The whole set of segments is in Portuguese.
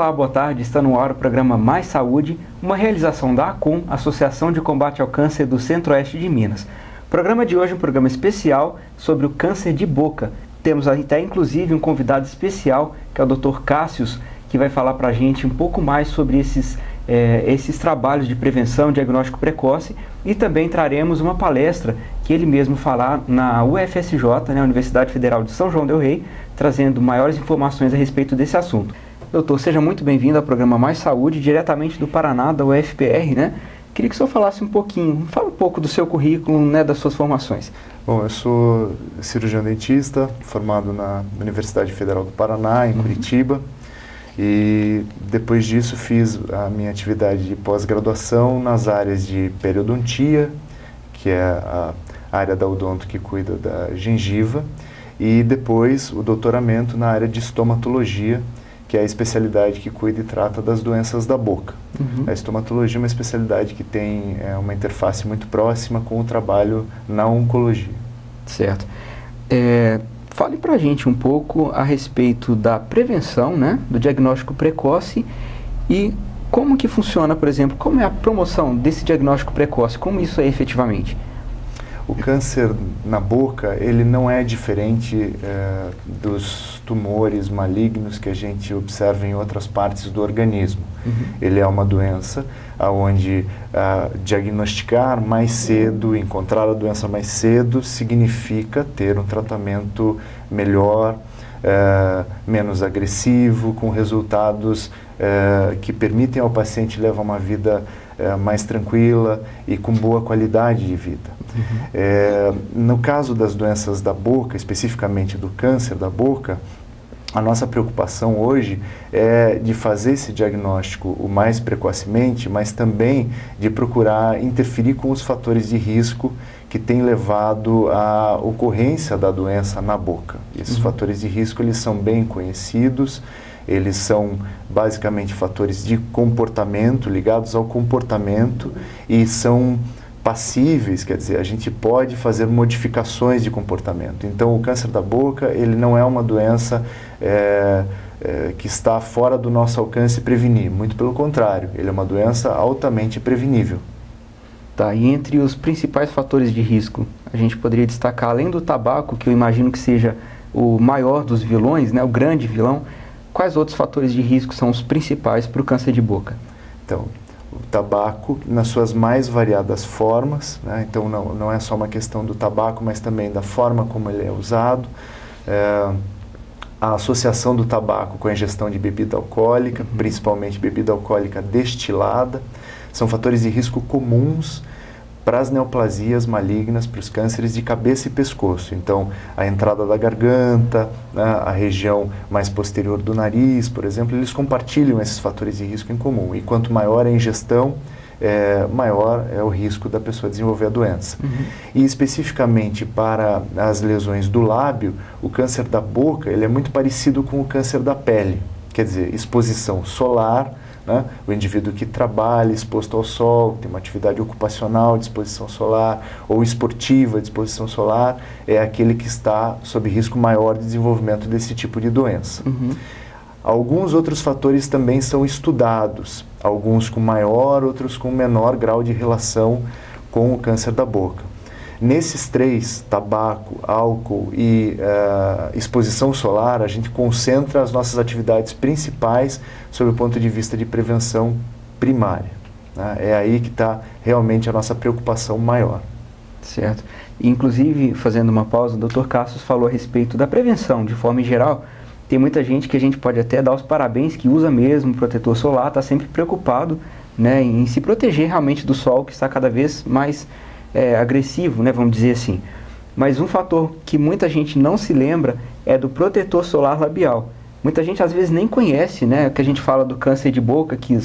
Olá, boa tarde. Está no ar o programa Mais Saúde, uma realização da ACOM, Associação de Combate ao Câncer do Centro-Oeste de Minas. O programa de hoje é um programa especial sobre o câncer de boca. Temos até inclusive um convidado especial, que é o Dr. Cássius, que vai falar para a gente um pouco mais sobre esses trabalhos de prevenção, diagnóstico precoce, e também traremos uma palestra que ele mesmo fará na UFSJ, né, Universidade Federal de São João del Rei, trazendo maiores informações a respeito desse assunto. Doutor, seja muito bem-vindo ao programa Mais Saúde, diretamente do Paraná, da UFPR, né? Queria que o senhor falasse um pouquinho, fala um pouco do seu currículo, né, das suas formações. Bom, eu sou cirurgião dentista, formado na Universidade Federal do Paraná, em Curitiba, e depois disso fiz a minha atividade de pós-graduação nas áreas de periodontia, que é a área da odonto que cuida da gengiva, e depois o doutoramento na área de estomatologia, que é a especialidade que cuida e trata das doenças da boca. A estomatologia é uma especialidade que tem uma interface muito próxima com o trabalho na oncologia. Certo. Fale pra gente um pouco a respeito da prevenção, né, do diagnóstico precoce e como que funciona, por exemplo, como é a promoção desse diagnóstico precoce, como isso é efetivamente? O câncer na boca, ele não é diferente dos tumores malignos que a gente observa em outras partes do organismo. Ele é uma doença onde diagnosticar mais cedo, encontrar a doença mais cedo, significa ter um tratamento melhor, menos agressivo, com resultados que permitem ao paciente levar uma vida mais tranquila e com boa qualidade de vida. No caso das doenças da boca, especificamente do câncer da boca, a nossa preocupação hoje é de fazer esse diagnóstico o mais precocemente, mas também de procurar interferir com os fatores de risco que têm levado à ocorrência da doença na boca. Esses fatores de risco, eles são bem conhecidos, eles são basicamente fatores de comportamento, ligados ao comportamento, e são passíveis, quer dizer, a gente pode fazer modificações de comportamento. Então, o câncer da boca, ele não é uma doença que está fora do nosso alcance prevenir, muito pelo contrário, ele é uma doença altamente prevenível. Tá, e entre os principais fatores de risco, a gente poderia destacar, além do tabaco, que eu imagino que seja o maior dos vilões, né, o grande vilão, quais outros fatores de risco são os principais para o câncer de boca? Então, o tabaco nas suas mais variadas formas, né? Então não é só uma questão do tabaco, mas também da forma como ele é usado, a associação do tabaco com a ingestão de bebida alcoólica, principalmente bebida alcoólica destilada, são fatores de risco comuns para as neoplasias malignas, para os cânceres de cabeça e pescoço. Então, a entrada da garganta, né, a região mais posterior do nariz, por exemplo, eles compartilham esses fatores de risco em comum. E quanto maior a ingestão, maior é o risco da pessoa desenvolver a doença. E especificamente para as lesões do lábio, o câncer da boca, ele é muito parecido com o câncer da pele. Quer dizer, exposição solar, né? O indivíduo que trabalha exposto ao sol, tem uma atividade ocupacional de exposição solar ou esportiva de exposição solar, é aquele que está sob risco maior de desenvolvimento desse tipo de doença. Alguns outros fatores também são estudados, alguns com maior, outros com menor grau de relação com o câncer da boca. Nesses três, tabaco, álcool e exposição solar, a gente concentra as nossas atividades principais sob o ponto de vista de prevenção primária, né? É aí que está realmente a nossa preocupação maior. Certo. Inclusive, fazendo uma pausa, o Dr. Cássius falou a respeito da prevenção, de forma geral. Tem muita gente que a gente pode até dar os parabéns, que usa mesmo protetor solar, está sempre preocupado, né, em se proteger realmente do sol, que está cada vez mais agressivo, né, vamos dizer assim. Mas um fator que muita gente não se lembra é do protetor solar labial. Muita gente às vezes nem conhece, né, que a gente fala do câncer de boca, que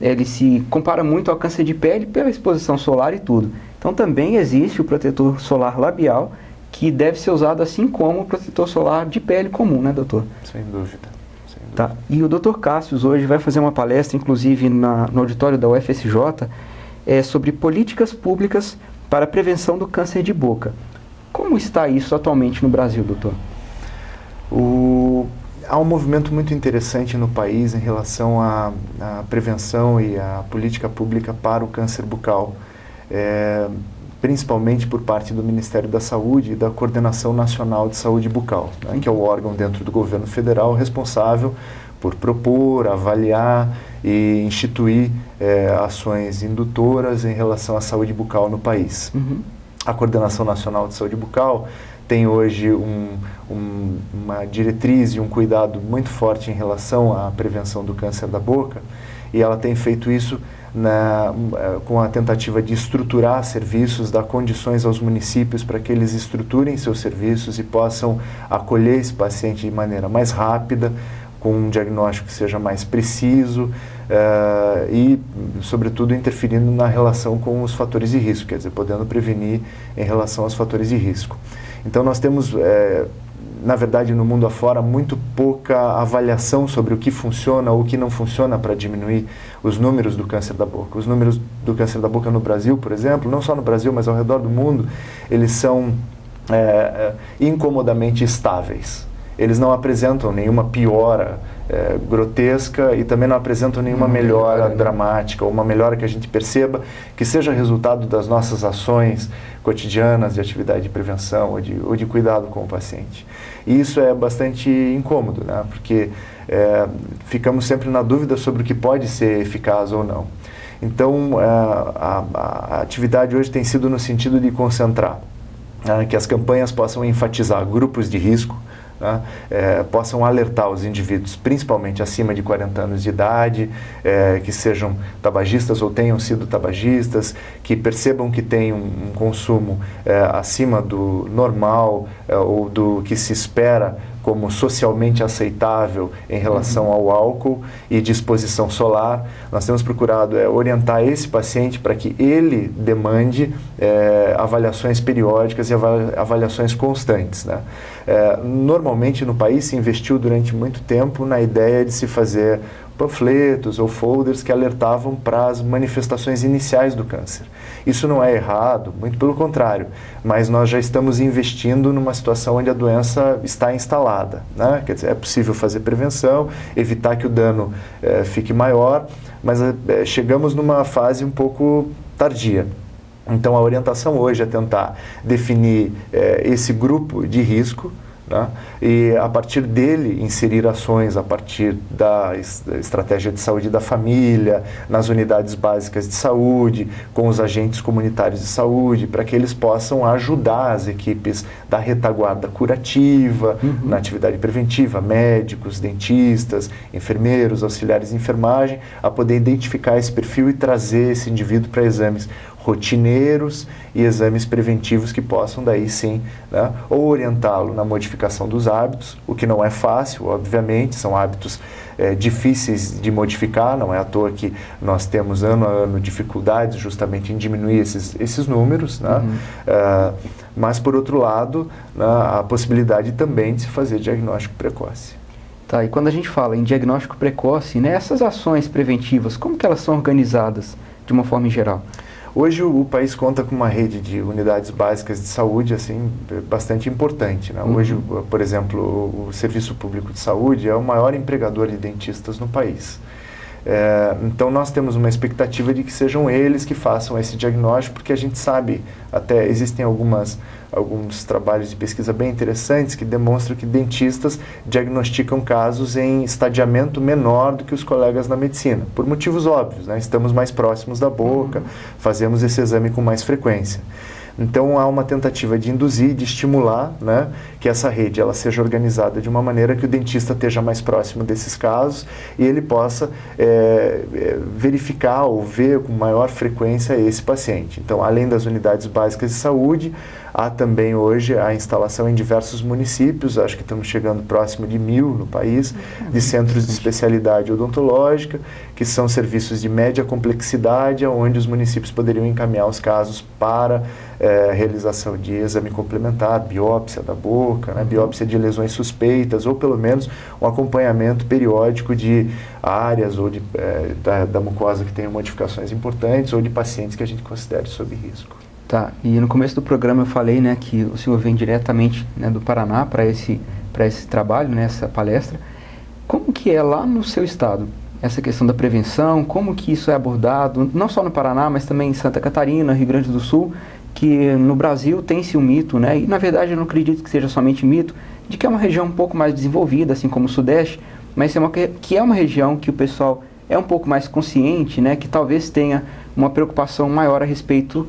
ele se compara muito ao câncer de pele pela exposição solar e tudo. Então também existe o protetor solar labial, que deve ser usado assim como o protetor solar de pele comum, né, doutor? Sem dúvida. Tá. E o Dr. Cássius hoje vai fazer uma palestra, inclusive no auditório da UFSJ, sobre políticas públicas para a prevenção do câncer de boca. Como está isso atualmente no Brasil, doutor? há um movimento muito interessante no país em relação à prevenção e à política pública para o câncer bucal, principalmente por parte do Ministério da Saúde e da Coordenação Nacional de Saúde Bucal, né, que é o órgão dentro do governo federal responsável por propor, avaliar e instituir ações indutoras em relação à saúde bucal no país. A Coordenação Nacional de Saúde Bucal tem hoje uma diretriz e um cuidado muito forte em relação à prevenção do câncer da boca, e ela tem feito isso com a tentativa de estruturar serviços, dar condições aos municípios para que eles estruturem seus serviços e possam acolher esse paciente de maneira mais rápida, com um diagnóstico que seja mais preciso e, sobretudo, interferindo na relação com os fatores de risco, quer dizer, podendo prevenir em relação aos fatores de risco. Então, nós temos, na verdade, no mundo afora, muito pouca avaliação sobre o que funciona ou o que não funciona para diminuir os números do câncer da boca. Os números do câncer da boca no Brasil, por exemplo, não só no Brasil, mas ao redor do mundo, eles são incomodamente estáveis. Eles não apresentam nenhuma piora grotesca e também não apresentam nenhuma melhora dramática, ou uma melhora que a gente perceba que seja resultado das nossas ações cotidianas de atividade de prevenção ou de cuidado com o paciente. E isso é bastante incômodo, né? Porque ficamos sempre na dúvida sobre o que pode ser eficaz ou não. Então, a atividade hoje tem sido no sentido de concentrar, que as campanhas possam enfatizar grupos de risco, possam alertar os indivíduos, principalmente acima de 40 anos de idade, que sejam tabagistas ou tenham sido tabagistas, que percebam que têm um consumo acima do normal ou do que se espera como socialmente aceitável em relação ao álcool e de exposição solar. Nós temos procurado orientar esse paciente para que ele demande avaliações periódicas e avaliações constantes, né? Normalmente no país se investiu durante muito tempo na ideia de se fazer panfletos ou folders que alertavam para as manifestações iniciais do câncer. Isso não é errado, muito pelo contrário, mas nós já estamos investindo numa situação onde a doença está instalada, né? Quer dizer, é possível fazer prevenção, evitar que o dano fique maior, mas chegamos numa fase um pouco tardia. Então a orientação hoje é tentar definir esse grupo de risco, né? E a partir dele inserir ações a partir da estratégia de saúde da família, nas unidades básicas de saúde, com os agentes comunitários de saúde, para que eles possam ajudar as equipes da retaguarda curativa, na atividade preventiva, médicos, dentistas, enfermeiros, auxiliares de enfermagem, a poder identificar esse perfil e trazer esse indivíduo para exames rotineiros e exames preventivos que possam daí sim, né, ou orientá-lo na modificação dos hábitos, o que não é fácil, obviamente, são hábitos difíceis de modificar, não é à toa que nós temos ano a ano dificuldades justamente em diminuir esses números, né? Mas por outro lado, né, a possibilidade também de se fazer diagnóstico precoce. Tá, e quando a gente fala em diagnóstico precoce, né, essas ações preventivas, como que elas são organizadas de uma forma em geral? Hoje o país conta com uma rede de unidades básicas de saúde assim, bastante importante, né? Hoje, por exemplo, o Serviço Público de Saúde é o maior empregador de dentistas no país. Então nós temos uma expectativa de que sejam eles que façam esse diagnóstico, porque a gente sabe, até existem alguns trabalhos de pesquisa bem interessantes que demonstram que dentistas diagnosticam casos em estadiamento menor do que os colegas na medicina, por motivos óbvios, né? Estamos mais próximos da boca, fazemos esse exame com mais frequência. Então há uma tentativa de induzir, de estimular, né, que essa rede ela seja organizada de uma maneira que o dentista esteja mais próximo desses casos e ele possa verificar ou ver com maior frequência esse paciente. Então, além das unidades básicas de saúde, há também hoje a instalação em diversos municípios, acho que estamos chegando próximo de 1000 no país, de centros de especialidade odontológica, que são serviços de média complexidade, onde os municípios poderiam encaminhar os casos para realização de exame complementar, biópsia da boca, né, biópsia de lesões suspeitas, ou pelo menos um acompanhamento periódico de áreas ou da mucosa que tenham modificações importantes, ou de pacientes que a gente considere sob risco. Tá, e no começo do programa eu falei, né, que o senhor vem diretamente, né, do Paraná para esse trabalho, nessa palestra. Como que é lá no seu estado essa questão da prevenção? Como que isso é abordado, não só no Paraná, mas também em Santa Catarina, Rio Grande do Sul, que no Brasil tem-se um mito, né? E na verdade eu não acredito que seja somente mito, de que é uma região um pouco mais desenvolvida, assim como o Sudeste, mas que é uma região que o pessoal é um pouco mais consciente, né? Que talvez tenha uma preocupação maior a respeito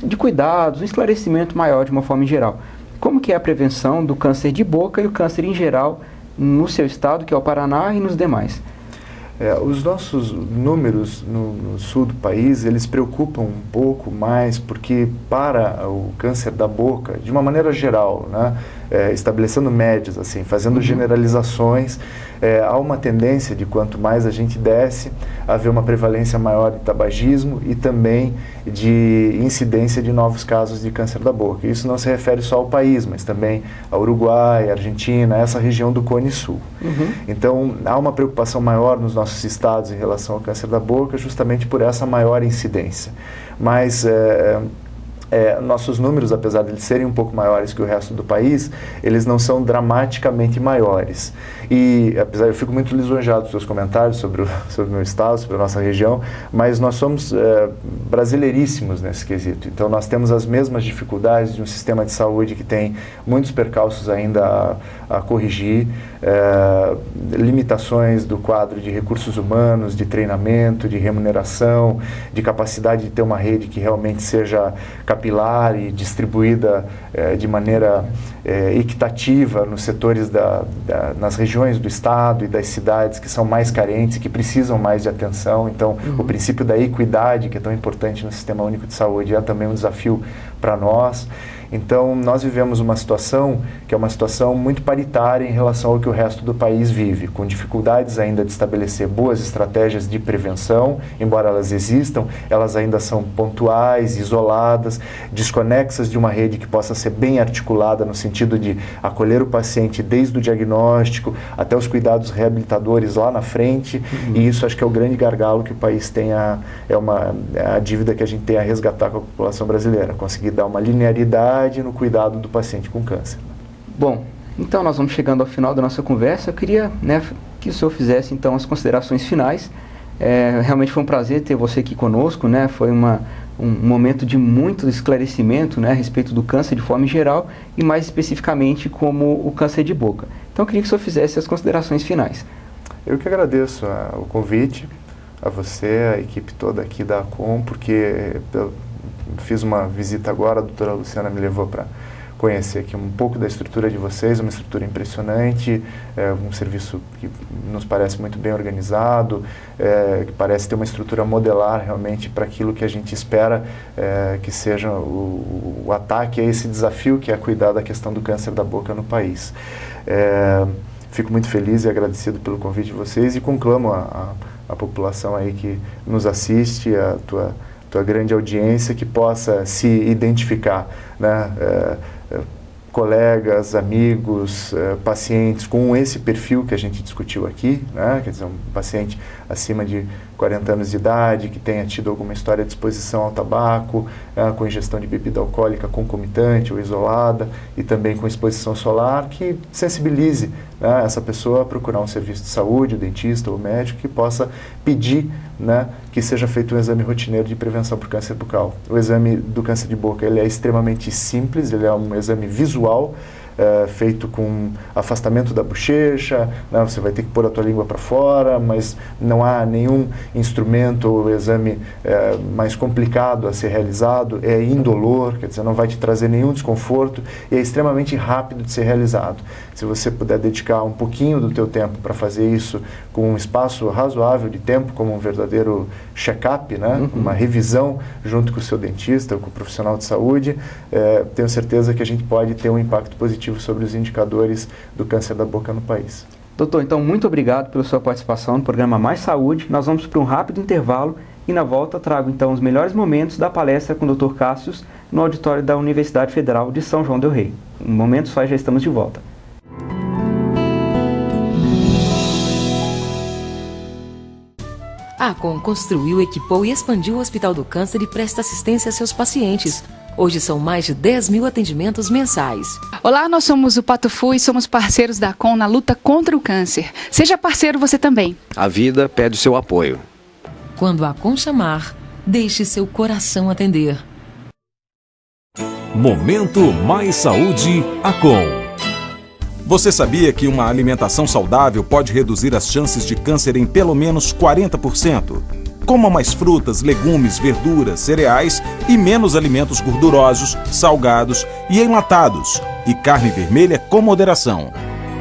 de cuidados, um esclarecimento maior de uma forma em geral. Como que é a prevenção do câncer de boca e o câncer em geral no seu estado, que é o Paraná, e nos demais? Os nossos números no sul do país, eles preocupam um pouco mais, porque para o câncer da boca, de uma maneira geral, né, estabelecendo médias, assim, fazendo generalizações, há uma tendência de quanto mais a gente desce, haver uma prevalência maior de tabagismo e também de incidência de novos casos de câncer da boca. Isso não se refere só ao país, mas também ao Uruguai, Argentina, essa região do Cone Sul. Então, há uma preocupação maior nos nossos estados em relação ao câncer da boca, justamente por essa maior incidência. Mas nossos números, apesar de eles serem um pouco maiores que o resto do país, eles não são dramaticamente maiores. E, apesar, eu fico muito lisonjeado com os seus comentários sobre o meu estado, sobre a nossa região, mas nós somos brasileiríssimos nesse quesito. Então, nós temos as mesmas dificuldades de um sistema de saúde que tem muitos percalços ainda a corrigir, limitações do quadro de recursos humanos, de treinamento, de remuneração, de capacidade de ter uma rede que realmente seja capilar e distribuída de maneira equitativa nos setores nas regiões do estado e das cidades que são mais carentes e que precisam mais de atenção. Então, o princípio da equidade, que é tão importante no Sistema Único de Saúde, é também um desafio para nós. Então, nós vivemos uma situação que é uma situação muito paritária em relação ao que o resto do país vive, com dificuldades ainda de estabelecer boas estratégias de prevenção, embora elas existam, elas ainda são pontuais, isoladas, desconexas de uma rede que possa ser bem articulada no sentido de acolher o paciente desde o diagnóstico até os cuidados reabilitadores lá na frente, e isso acho que é o grande gargalo que o país tem, é a dívida que a gente tem a resgatar com a população brasileira, conseguir dar uma linearidade no cuidado do paciente com câncer. Bom, então nós vamos chegando ao final da nossa conversa. Eu queria, que o senhor fizesse então as considerações finais. Realmente foi um prazer ter você aqui conosco, foi um momento de muito esclarecimento, a respeito do câncer de forma geral e mais especificamente como o câncer de boca. Então eu queria que o senhor fizesse as considerações finais. Eu que agradeço o convite, a você, a equipe toda aqui da ACOM, porque eu fiz uma visita agora, a doutora Luciana me levou para conhecer aqui um pouco da estrutura de vocês, uma estrutura impressionante, um serviço que nos parece muito bem organizado, que parece ter uma estrutura modelar realmente para aquilo que a gente espera que seja o ataque a esse desafio que é cuidar da questão do câncer da boca no país. Fico muito feliz e agradecido pelo convite de vocês e conclamo a população aí que nos assiste, a tua grande audiência, que possa se identificar, colegas, amigos, pacientes com esse perfil que a gente discutiu aqui, quer dizer, um paciente acima de 40 anos de idade, que tenha tido alguma história de exposição ao tabaco, com ingestão de bebida alcoólica concomitante ou isolada, e também com exposição solar, que sensibilize essa pessoa a procurar um serviço de saúde, o dentista ou o médico, que possa pedir que seja feito um exame rotineiro de prevenção para o câncer bucal. O exame do câncer de boca ele é extremamente simples, ele é um exame visual, feito com afastamento da bochecha, você vai ter que pôr a tua língua para fora, mas não há nenhum instrumento ou exame mais complicado a ser realizado, é indolor, quer dizer, não vai te trazer nenhum desconforto e é extremamente rápido de ser realizado. Se você puder dedicar um pouquinho do teu tempo para fazer isso com um espaço razoável de tempo, como um verdadeiro check-up, uma revisão junto com o seu dentista, com o profissional de saúde, tenho certeza que a gente pode ter um impacto positivo sobre os indicadores do câncer da boca no país. Doutor, então muito obrigado pela sua participação no programa Mais Saúde. Nós vamos para um rápido intervalo e na volta trago então os melhores momentos da palestra com o Dr. Cássius no auditório da Universidade Federal de São João del Rei. Um momento só e já estamos de volta. A ACOM construiu, equipou e expandiu o Hospital do Câncer e presta assistência a seus pacientes. Hoje são mais de 10 mil atendimentos mensais. Olá, nós somos o Pato Fu e somos parceiros da ACOM na luta contra o câncer. Seja parceiro você também. A vida pede o seu apoio. Quando a ACOM chamar, deixe seu coração atender. Momento Mais Saúde ACOM. Você sabia que uma alimentação saudável pode reduzir as chances de câncer em pelo menos 40%? Coma mais frutas, legumes, verduras, cereais e menos alimentos gordurosos, salgados e enlatados. E carne vermelha com moderação.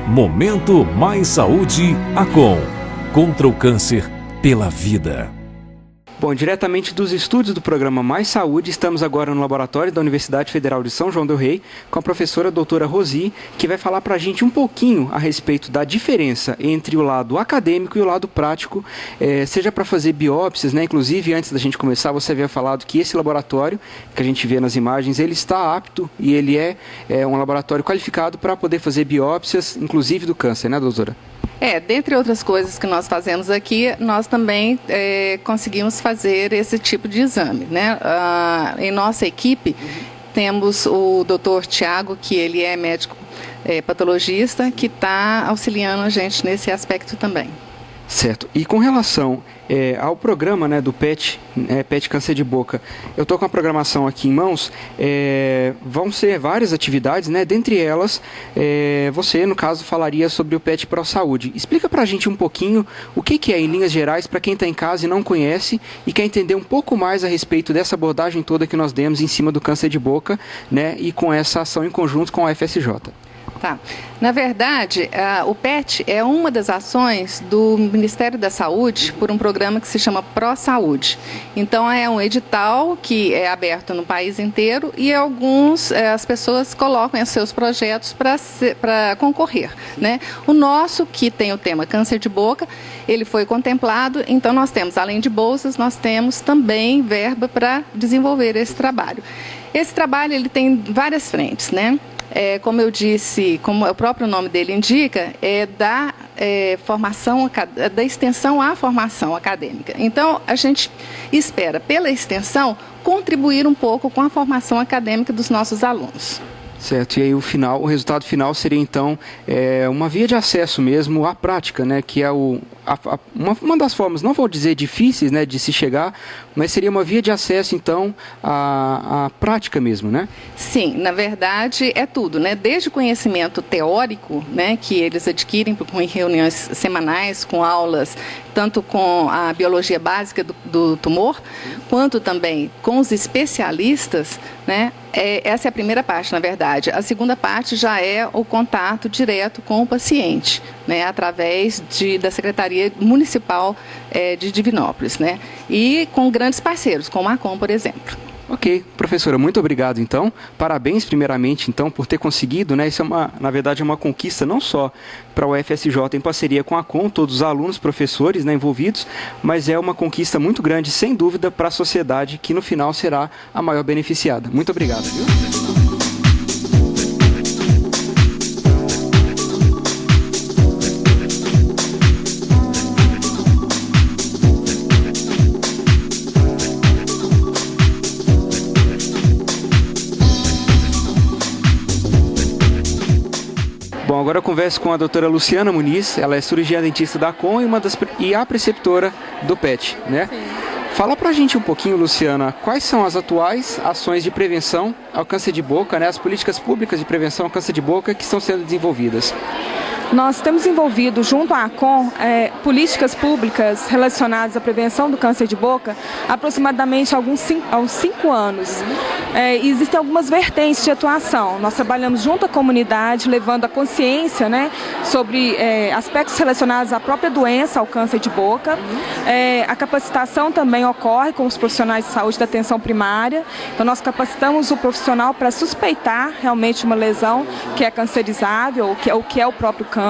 Momento Mais Saúde ACOM. Contra o câncer pela vida. Bom, diretamente dos estúdios do programa Mais Saúde, estamos agora no laboratório da Universidade Federal de São João del Rei com a professora doutora Rosi, que vai falar para a gente um pouquinho a respeito da diferença entre o lado acadêmico e o lado prático, seja para fazer biópsias, né? Inclusive, antes da gente começar, você havia falado que esse laboratório, que a gente vê nas imagens, ele está apto e ele é um laboratório qualificado para poder fazer biópsias, inclusive do câncer, né, doutora? Dentre outras coisas que nós fazemos aqui, nós também conseguimos fazer esse tipo de exame, né? Em nossa equipe, temos o Dr. Tiago, que ele é médico patologista, que está auxiliando a gente nesse aspecto também. Certo. E com relação ao programa, né, do PET, PET Câncer de Boca, eu estou com a programação aqui em mãos, vão ser várias atividades, né, dentre elas, você, no caso, falaria sobre o PET Pro Saúde. Explica para a gente um pouquinho o que é, em linhas gerais, para quem está em casa e não conhece e quer entender um pouco mais a respeito dessa abordagem toda que nós demos em cima do câncer de boca, né, e com essa ação em conjunto com a FSJ. Tá. Na verdade, o PET é uma das ações do Ministério da Saúde por um programa que se chama Pro Saúde. Então, é um edital que é aberto no país inteiro e as pessoas colocam os seus projetos para concorrer, né? O nosso, que tem o tema câncer de boca, ele foi contemplado, então nós temos, além de bolsas, nós temos também verba para desenvolver esse trabalho. Esse trabalho ele tem várias frentes, né? Como eu disse, como o próprio nome dele indica, da extensão à formação acadêmica. Então, a gente espera, pela extensão, contribuir um pouco com a formação acadêmica dos nossos alunos. Certo, e aí o resultado final seria então uma via de acesso mesmo à prática, né, que é uma das formas, não vou dizer difíceis, né, de se chegar, mas seria uma via de acesso então à prática mesmo, né? Sim, na verdade é tudo, né, desde o conhecimento teórico, né, que eles adquirem com reuniões semanais, com aulas, tanto com a biologia básica do tumor, quanto também com os especialistas, né? Essa é a primeira parte, na verdade. A segunda parte já é o contato direto com o paciente, né? Através da Secretaria Municipal de Divinópolis, né? E com grandes parceiros, como a ACOM, por exemplo. Ok, professora, muito obrigado então. Parabéns primeiramente então por ter conseguido, né? Isso na verdade é uma conquista não só para o FSJ em parceria com a ACOM, todos os alunos, professores, né, envolvidos, mas é uma conquista muito grande, sem dúvida, para a sociedade que no final será a maior beneficiada. Muito obrigado, viu? Bom, agora eu converso com a doutora Luciana Muniz, ela é cirurgiã dentista da ACOM e a preceptora do PET, né? Sim. Fala pra gente um pouquinho, Luciana, quais são as atuais ações de prevenção ao câncer de boca, né? As políticas públicas de prevenção ao câncer de boca que estão sendo desenvolvidas. Nós temos envolvido, junto à ACOM, políticas públicas relacionadas à prevenção do câncer de boca aproximadamente há uns 5 anos. Existem algumas vertentes de atuação. Nós trabalhamos junto à comunidade, levando a consciência, né, sobre aspectos relacionados à própria doença, ao câncer de boca. A capacitação também ocorre com os profissionais de saúde da atenção primária. Então, nós capacitamos o profissional para suspeitar realmente uma lesão que é cancerizável, o que é o próprio câncer,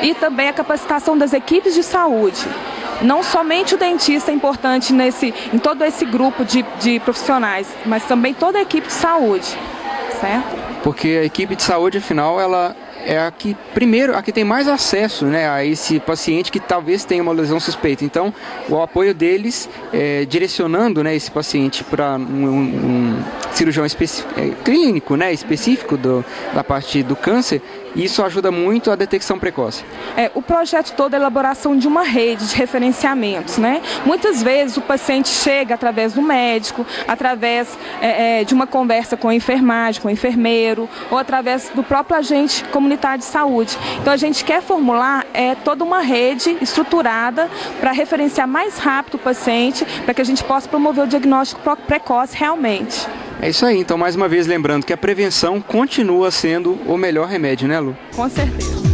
e também a capacitação das equipes de saúde. Não somente o dentista é importante em todo esse grupo de profissionais, mas também toda a equipe de saúde, certo? Porque a equipe de saúde, afinal, ela é a que, primeiro, a que tem mais acesso, né, a esse paciente que talvez tenha uma lesão suspeita. Então, o apoio deles, direcionando, né, esse paciente para um cirurgião clínico, né, específico da parte do câncer, isso ajuda muito a detecção precoce. O projeto todo é a elaboração de uma rede de referenciamentos, né? Muitas vezes o paciente chega através do médico, através de uma conversa com a enfermagem, com o enfermeiro, ou através do próprio agente comunitário de saúde. Então a gente quer formular toda uma rede estruturada para referenciar mais rápido o paciente, para que a gente possa promover o diagnóstico precoce realmente. É isso aí, então mais uma vez lembrando que a prevenção continua sendo o melhor remédio, né, Lu? Com certeza.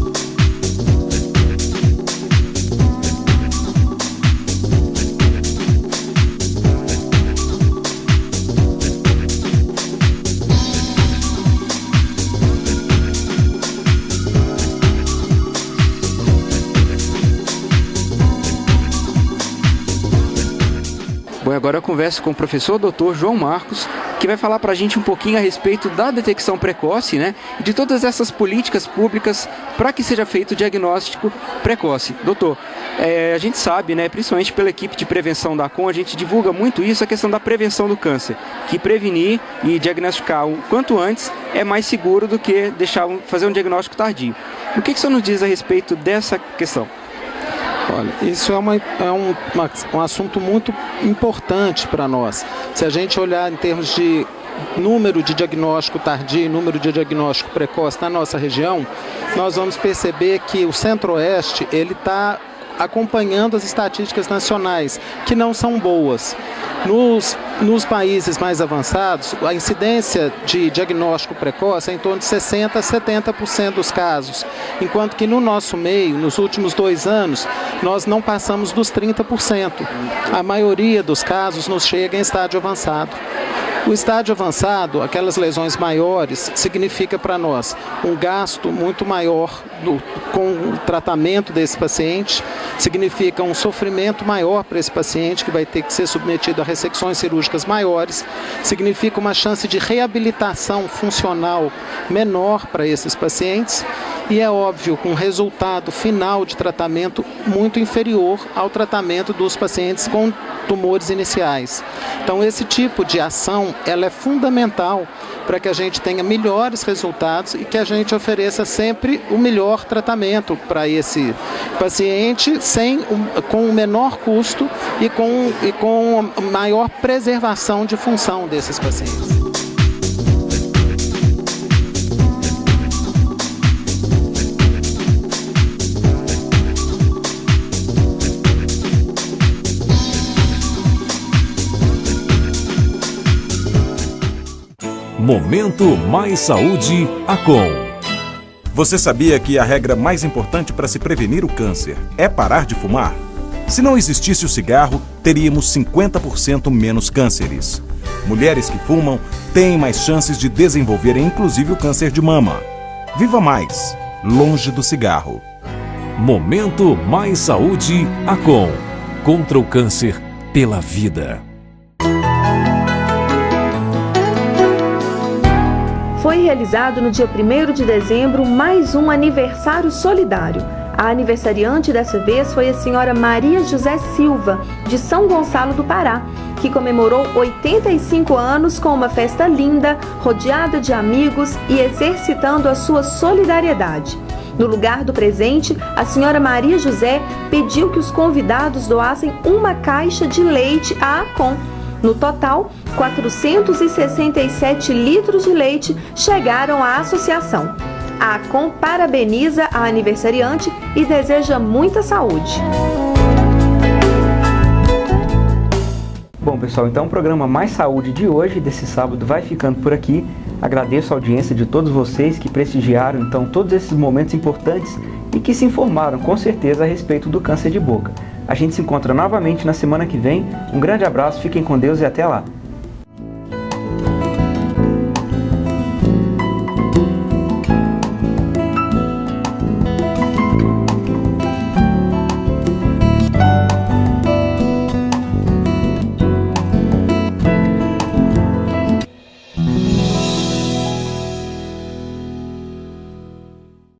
Bom, agora eu converso com o professor Dr. João Marcos, que vai falar para a gente um pouquinho a respeito da detecção precoce, né, e de todas essas políticas públicas para que seja feito o diagnóstico precoce. Doutor, a gente sabe, né, principalmente pela equipe de prevenção da ACOM, a gente divulga muito isso, a questão da prevenção do câncer, que prevenir e diagnosticar o quanto antes é mais seguro do que fazer um diagnóstico tardio. O que o senhor nos diz a respeito dessa questão? Olha, isso é um assunto muito importante para nós. Se a gente olhar em termos de número de diagnóstico tardio, número de diagnóstico precoce na nossa região, nós vamos perceber que o Centro-Oeste ele está acompanhando as estatísticas nacionais, que não são boas. Nos países mais avançados, a incidência de diagnóstico precoce é em torno de 60% a 70% dos casos, enquanto que no nosso meio, nos últimos 2 anos, nós não passamos dos 30%. A maioria dos casos nos chega em estágio avançado. O estágio avançado, aquelas lesões maiores, significa para nós um gasto muito maior com o tratamento desse paciente, significa um sofrimento maior para esse paciente, que vai ter que ser submetido a ressecções cirúrgicas maiores, significa uma chance de reabilitação funcional menor para esses pacientes e, é óbvio, com um resultado final de tratamento muito inferior ao tratamento dos pacientes com tumores iniciais. Então, esse tipo de ação ela é fundamental para que a gente tenha melhores resultados e que a gente ofereça sempre o melhor tratamento para esse paciente, com o menor custo e com maior preservação de função desses pacientes. Momento Mais Saúde ACOM. Você sabia que a regra mais importante para se prevenir o câncer é parar de fumar? Se não existisse o cigarro, teríamos 50% menos cânceres. Mulheres que fumam têm mais chances de desenvolverem inclusive o câncer de mama. Viva mais, longe do cigarro. Momento Mais Saúde ACOM. Contra o câncer pela vida. Foi realizado no dia 1º de dezembro mais um aniversário solidário. A aniversariante dessa vez foi a senhora Maria José Silva, de São Gonçalo do Pará, que comemorou 85 anos com uma festa linda, rodeada de amigos e exercitando a sua solidariedade. No lugar do presente, a senhora Maria José pediu que os convidados doassem uma caixa de leite à ACOM. No total, 467 litros de leite chegaram à associação. A ACOM parabeniza a aniversariante e deseja muita saúde. Bom, pessoal, então o programa Mais Saúde de hoje, desse sábado, vai ficando por aqui. Agradeço a audiência de todos vocês que prestigiaram, então, todos esses momentos importantes e que se informaram, com certeza, a respeito do câncer de boca. A gente se encontra novamente na semana que vem. Um grande abraço, fiquem com Deus e até lá!